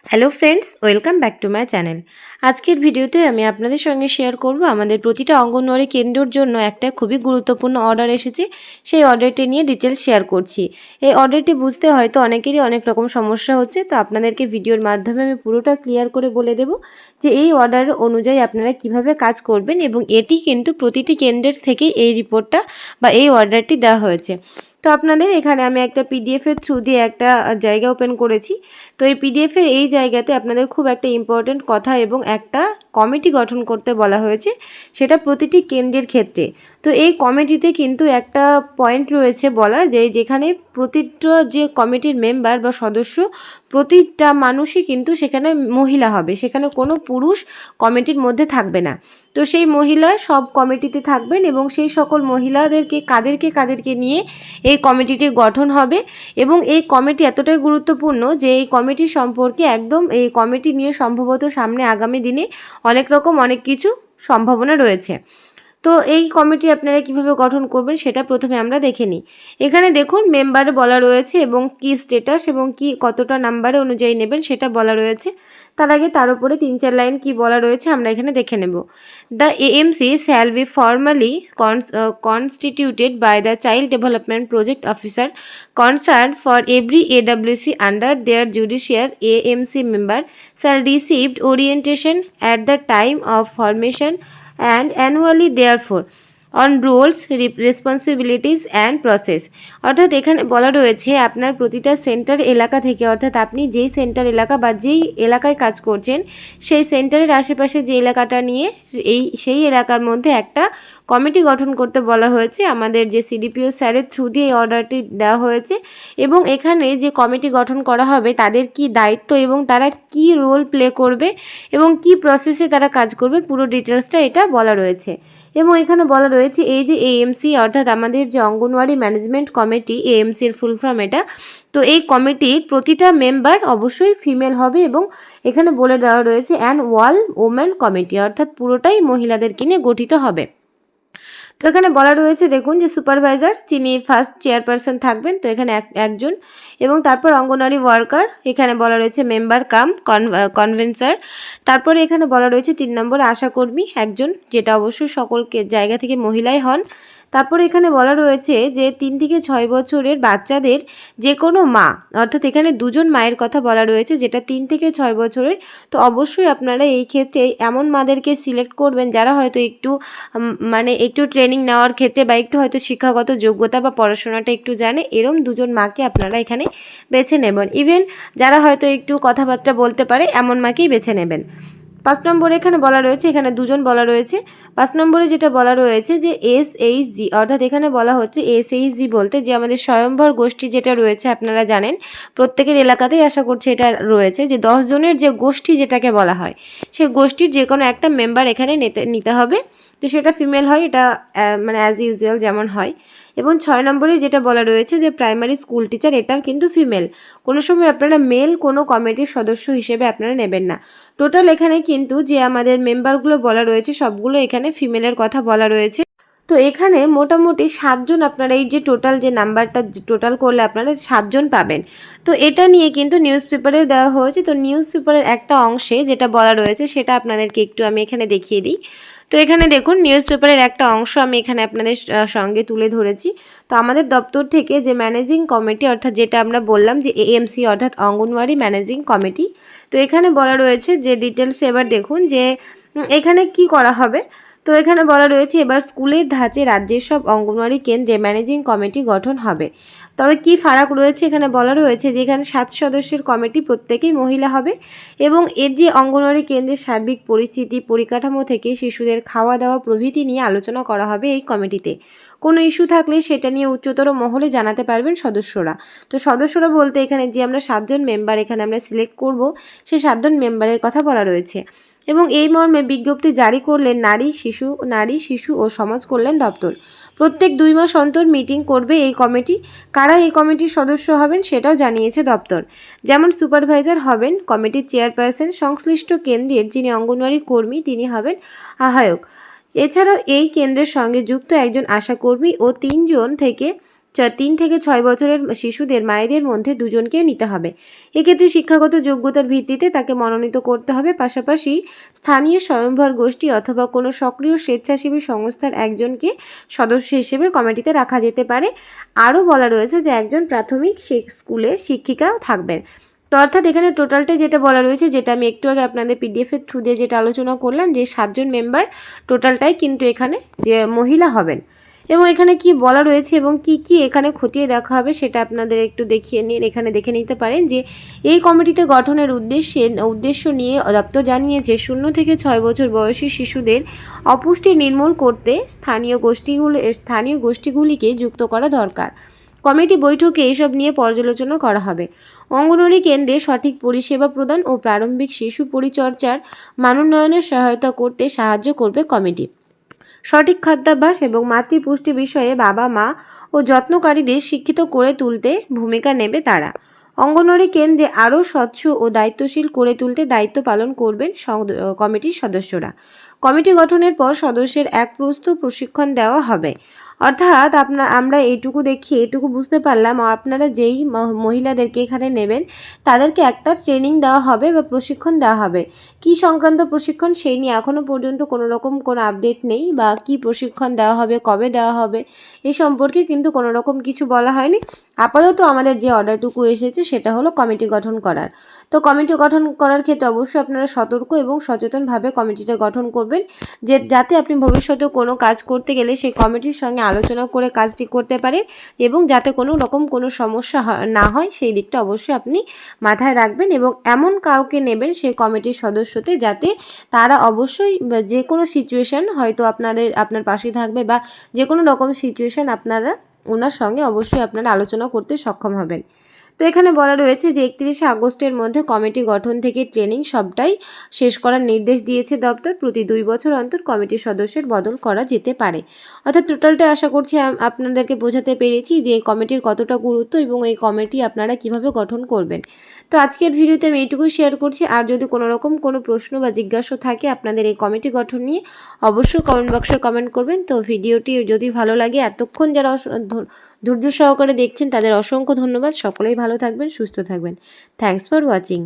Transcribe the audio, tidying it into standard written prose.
Hello friends, welcome back to my channel. আজকের ভিডিওতে আমি আপনাদের সঙ্গে শেয়ার করব আমাদের প্রতিটা অঙ্গনওয়াড়ি কেন্দ্রের জন্য একটা খুবই গুরুত্বপূর্ণ অর্ডার এসেছে। সেই অর্ডারটি নিয়ে ডিটেলস শেয়ার করছি। এই অর্ডারটি বুঝতে হয়তো অনেকেরই অনেক রকম সমস্যা হচ্ছে, তো আপনাদেরকে ভিডিওর মাধ্যমে আমি পুরোটা ক্লিয়ার করে বলে দেব যে এই অর্ডার অনুযায়ী আপনারা কিভাবে কাজ করবেন, এবং এটি কিন্তু প্রতিটি কেন্দ্রের থেকে এই রিপোর্টটা বা এই অর্ডারটি দেওয়া হয়েছে। তো আপনাদের এখানে আমি একটা পিডিএফের থ্রু দিয়ে একটা জায়গা ওপেন করেছি। তো এই পিডিএফের এই জায়গাতে আপনাদের খুব একটা ইম্পর্টেন্ট কথা এবং একটা কমিটি গঠন করতে বলা হয়েছে, সেটা প্রতিটি কেন্দ্রের ক্ষেত্রে। তো এই কমিটিতে কিন্তু একটা পয়েন্ট রয়েছে বলা যে যেখানে প্রতিটা যে কমিটির মেম্বার বা সদস্য প্রতিটা মানুষই কিন্তু সেখানে মহিলা হবে, সেখানে কোনো পুরুষ কমিটির মধ্যে থাকবে না। তো সেই মহিলা সব কমিটিতে থাকবেন এবং সেই সকল মহিলাদেরকে কাদেরকে নিয়ে এই কমিটিটি গঠন হবে। এবং এই কমিটি এতটাই গুরুত্বপূর্ণ যে এই কমিটি সম্পর্কে একদম এই কমিটি নিয়ে সম্ভবত সামনে আগামী দিনে অনেক কিছু সম্ভাবনা রয়েছে। তো এই কমিটি আপনারা কিভাবে গঠন করবেন সেটা প্রথমে আমরা দেখে নিই। এখানে দেখুন মেম্বারে বলা রয়েছে এবং কি স্ট্যাটাস এবং কি কতটা নাম্বারে অনুযায়ী নেবেন সেটা বলা রয়েছে। তার আগে তার উপরে 3-4 লাইন কি বলা রয়েছে আমরা এখানে দেখে নেব। The AMC shall be formally constituted by the Child Development Project Officer concerned for every AWC under their judicial AMC member shall receive orientation at the time of formation and annually therefore on rules, responsibilities and process। অর্থাৎ এখানে বলা রয়েছে আপনার প্রতিটা centre এলাকা থেকে, অর্থাৎ আপনি যেই সেন্টার এলাকা বা যেই এলাকায় কাজ করছেন সেই সেন্টারের আশেপাশে যে এলাকাটা নিয়ে সেই এলাকার মধ্যে একটা কমিটি গঠন করতে বলা হয়েছে। আমাদের যে সিডিপিও স্যারের থ্রু দিয়ে এই অর্ডারটি দেওয়া হয়েছে এবং এখানে যে কমিটি গঠন করা হবে তাদের কি দায়িত্ব এবং তারা কি রোল প্লে করবে এবং কি প্রসেসে তারা কাজ করবে পুরো ডিটেলসটা এটা বলা রয়েছে। এবং এখানে বলা রয়েছে এই যে এএমসি অর্থাৎ আমাদের যে অঙ্গনওয়াড়ি ম্যানেজমেন্ট কমিটি, এএমসির ফুল ফর্ম এটা। তো এই কমিটির প্রতিটা মেম্বার অবশ্যই ফিমেল হবে এবং এখানে বলে দেওয়া রয়েছে অ্যান্ড ওয়াল ওমেন কমিটি, অর্থাৎ পুরোটাই মহিলাদেরকে নিয়ে গঠিত হবে। তো এখানে বলা রয়েছে দেখুন যে সুপারভাইজার যিনি ফার্স্ট চেয়ারপারসন থাকবেন, তো এখানে একজন, এবং তারপর অঙ্গনওয়াড়ি ওয়ার্কার এখানে বলা রয়েছে মেম্বার কাম কনভেন্সার। তারপরে এখানে বলা রয়েছে 3 নম্বরে আশাকর্মী একজন, যেটা অবশ্যই সকলকে জায়গা থেকে মহিলাই হন। তারপরে এখানে বলা রয়েছে যে 3 থেকে 6 বছরের বাচ্চাদের যে কোনো মা, অর্থাৎ এখানে দুজন মায়ের কথা বলা রয়েছে যেটা 3 থেকে 6 বছরের। তো অবশ্যই আপনারা এই ক্ষেত্রে এমন মাদেরকে সিলেক্ট করবেন যারা হয়তো একটু মানে একটু ট্রেনিং নেওয়ার ক্ষেত্রে বা একটু হয়তো শিক্ষাগত যোগ্যতা বা পড়াশোনাটা একটু জানে, এরম দুজন মাকে আপনারা এখানে বেছে নেবেন। ইভেন যারা হয়তো একটু কথাবার্তা বলতে পারে এমন মাকেই বেছে নেবেন। 5 নম্বরে এখানে বলা রয়েছে, এখানে দুজন বলা রয়েছে। 5 নম্বরে যেটা বলা রয়েছে যে SHG, অর্থাৎ এখানে বলা হচ্ছে SHG বলতে যে আমাদের স্বয়ম্ভর গোষ্ঠী যেটা রয়েছে আপনারা জানেন প্রত্যেকের এলাকাতেই আশা করছি এটা রয়েছে, যে 10 জনের যে গোষ্ঠী যেটাকে বলা হয় সেই গোষ্ঠীর যে কোনো একটা মেম্বার এখানে নিতে হবে। তো সেটা ফিমেল হয়, এটা মানে অ্যাজ ইউজুয়াল যেমন হয়। এবং 6 নম্বরে যেটা বলা রয়েছে যে প্রাইমারি স্কুল টিচার, এটাও কিন্তু ফিমেল। কোনো সময় আপনারা মেল কোনো কমিটির সদস্য হিসেবে আপনারা নেবেন না। টোটাল এখানে কিন্তু যে আমাদের মেম্বারগুলো বলা রয়েছে সবগুলো এখানে ফিমেলের কথা বলা রয়েছে। তো এখানে মোটামুটি 7 জন, আপনারা এই যে টোটাল যে নাম্বারটা টোটাল করলে আপনারা 7 জন পাবেন। তো এটা নিয়ে কিন্তু নিউজ পেপারে দেওয়া হয়েছে। তো নিউজ পেপারের একটা অংশে যেটা বলা রয়েছে সেটা আপনাদেরকে একটু আমি এখানে দেখিয়ে দিই। তো এখানে দেখুন নিউজ পেপারের একটা অংশ আমি এখানে আপনাদের সঙ্গে তুলে ধরেছি। তো আমাদের দপ্তর থেকে যে ম্যানেজিং কমিটি, অর্থাৎ যেটা আমরা বললাম যে এএমসি অর্থাৎ অঙ্গনওয়াড়ি ম্যানেজিং কমিটি, তো এখানে বলা রয়েছে যে ডিটেলস এবার দেখুন যে এখানে কি করা হবে। তো এখানে বলা রয়েছে এবার স্কুলের ধাঁচে রাজ্যের সব অঙ্গনওয়াড়ি কেন্দ্রে ম্যানেজিং কমিটি গঠন হবে। তবে কি ফারাক রয়েছে এখানে বলা রয়েছে যে এখানে 7 সদস্যের কমিটি প্রত্যেকেই মহিলা হবে এবং এর যে অঙ্গনওয়াড়ি কেন্দ্রের সার্বিক পরিস্থিতি, পরিকাঠামো থেকে শিশুদের খাওয়া দাওয়া প্রভৃতি নিয়ে আলোচনা করা হবে এই কমিটিতে। কোনো ইস্যু থাকলে সেটা নিয়ে উচ্চতর মহলে জানাতে পারবেন সদস্যরা। তো সদস্যরা বলতে এখানে যে আমরা 7 জন মেম্বার এখানে আমরা সিলেক্ট করব, সেই 7 জন মেম্বারের কথা বলা রয়েছে। এবং এই মর্মে বিজ্ঞপ্তি জারি করলেন নারী শিশু ও সমাজ কল্যাণ দপ্তর। প্রত্যেক 2 মাস অন্তর মিটিং করবে এই কমিটি। কারা এই কমিটির সদস্য হবেন সেটাও জানিয়েছে দপ্তর। যেমন সুপারভাইজার হবেন কমিটির চেয়ারপারসন, সংশ্লিষ্ট কেন্দ্রের যিনি অঙ্গনওয়াড়ি কর্মী তিনি হবেন আহ্বায়ক। এছাড়াও এই কেন্দ্রের সঙ্গে যুক্ত একজন আশাকর্মী ও 3 জন থেকে 3 থেকে 6 বছরের শিশুদের মায়েদের মধ্যে দুজনকে নিতে হবে। এক্ষেত্রে শিক্ষাগত যোগ্যতার ভিত্তিতে তাকে মনোনীত করতে হবে। পাশাপাশি স্থানীয় স্বয়ংভর গোষ্ঠী অথবা কোনো সক্রিয় স্বেচ্ছাসেবী সংস্থার একজনকে সদস্য হিসেবে কমিটিতে রাখা যেতে পারে। আরও বলা রয়েছে যে একজন প্রাথমিক স্কুলে শিক্ষিকাও থাকবেন। তো অর্থাৎ এখানে টোটালটাই যেটা বলা রয়েছে, যেটা আমি একটু আগে আপনাদের পিডিএফের থ্রু দিয়ে যেটা আলোচনা করলাম, যে 7 জন মেম্বার টোটালটাই কিন্তু এখানে যে মহিলা হবেন। এবং এখানে কি বলা রয়েছে এবং কি কি এখানে খতিয়ে দেখা হবে সেটা আপনাদের একটু দেখিয়ে নিন। এখানে দেখে নিতে পারেন যে এই কমিটিতে গঠনের উদ্দেশ্য নিয়ে দপ্তর জানিয়েছে 0 থেকে 6 বছর বয়সী শিশুদের অপুষ্টি নির্মূল করতে স্থানীয় গোষ্ঠীগুলিকে যুক্ত করা দরকার। কমিটি বৈঠকে এসব নিয়ে পর্যালোচনা করা হবে। অঙ্গনওয়াড়ি কেন্দ্রে সঠিক পরিষেবা প্রদান ও প্রারম্ভিক শিশু পরিচর্যার মানোন্নয়নে সহায়তা করতে সাহায্য করবে কমিটি। সঠিক খাদ্যাভ্যাস এবং মাতৃপুষ্টি বিষয়ে বাবা মা ও যত্নকারীদের শিক্ষিত করে তুলতে ভূমিকা নেবে তারা। অঙ্গনওয়াড়ি কেন্দ্রে আরও স্বচ্ছ ও দায়িত্বশীল করে তুলতে দায়িত্ব পালন করবেন কমিটির সদস্যরা। কমিটি গঠনের পর সদস্যের এক প্রস্তুত প্রশিক্ষণ দেওয়া হবে। অর্থাৎ আমরা এইটুকু দেখি এটুকু বুঝতে পারলাম, আপনারা যেই মহিলাদেরকে এখানে নেবেন তাদেরকে একটা ট্রেনিং দেওয়া হবে বা প্রশিক্ষণ দেওয়া হবে। কি সংক্রান্ত প্রশিক্ষণ সেই নিয়ে এখনও পর্যন্ত কোনো রকম কোনো আপডেট নেই, বা কি প্রশিক্ষণ দেওয়া হবে, কবে দেওয়া হবে এই সম্পর্কে কিন্তু কোনো রকম কিছু বলা হয়নি। আপাতত আমাদের যে অর্ডারটুকু এসেছে সেটা হলো কমিটি গঠন করার। তো কমিটি গঠন করার ক্ষেত্রে অবশ্যই আপনারা সতর্ক এবং সচেতনভাবে কমিটিটা গঠন করবেন, যাতে আপনি ভবিষ্যতে কোনো কাজ করতে গেলে সেই কমিটির সঙ্গে আলোচনা করে কাজটি করতে পারেন এবং যাতে কোনো রকম কোনো সমস্যা না হয় সেই দিকটা অবশ্যই আপনি মাথায় রাখবেন। এবং এমন কাউকে নেবেন সেই কমিটির সদস্যতে যাতে তারা অবশ্যই যে কোনো সিচুয়েশান হয়তো আপনার পাশে থাকবে, বা যে কোনো রকম সিচুয়েশান আপনারা ওনার সঙ্গে অবশ্যই আপনারা আলোচনা করতে সক্ষম হবেন। তো এখানে বলা রয়েছে যে 31শে আগস্টের মধ্যে কমিটি গঠন থেকে ট্রেনিং সবটাই শেষ করার নির্দেশ দিয়েছে দপ্তর। প্রতি 2 বছর অন্তর কমিটির সদস্যের বদল করা যেতে পারে। অর্থাৎ টোটালটা আশা করছি আপনাদেরকে বোঝাতে পেরেছি যে এই কমিটির কতটা গুরুত্ব এবং এই কমিটি আপনারা কিভাবে গঠন করবেন। তো আজকের ভিডিওতে আমি এইটুকুই শেয়ার করছি। আর যদি কোনো রকম কোনো প্রশ্ন বা জিজ্ঞাসা থাকে আপনাদের এই কমিটি গঠন নিয়ে, অবশ্যই কমেন্ট বক্সে কমেন্ট করবেন। তো ভিডিওটি যদি ভালো লাগে, এতক্ষণ যারা ধৈর্য সহকারে দেখছেন তাদের অসংখ্য ধন্যবাদ। সকলেই ভালো থাকবেন, সুস্থ থাকবেন। Thanks for watching.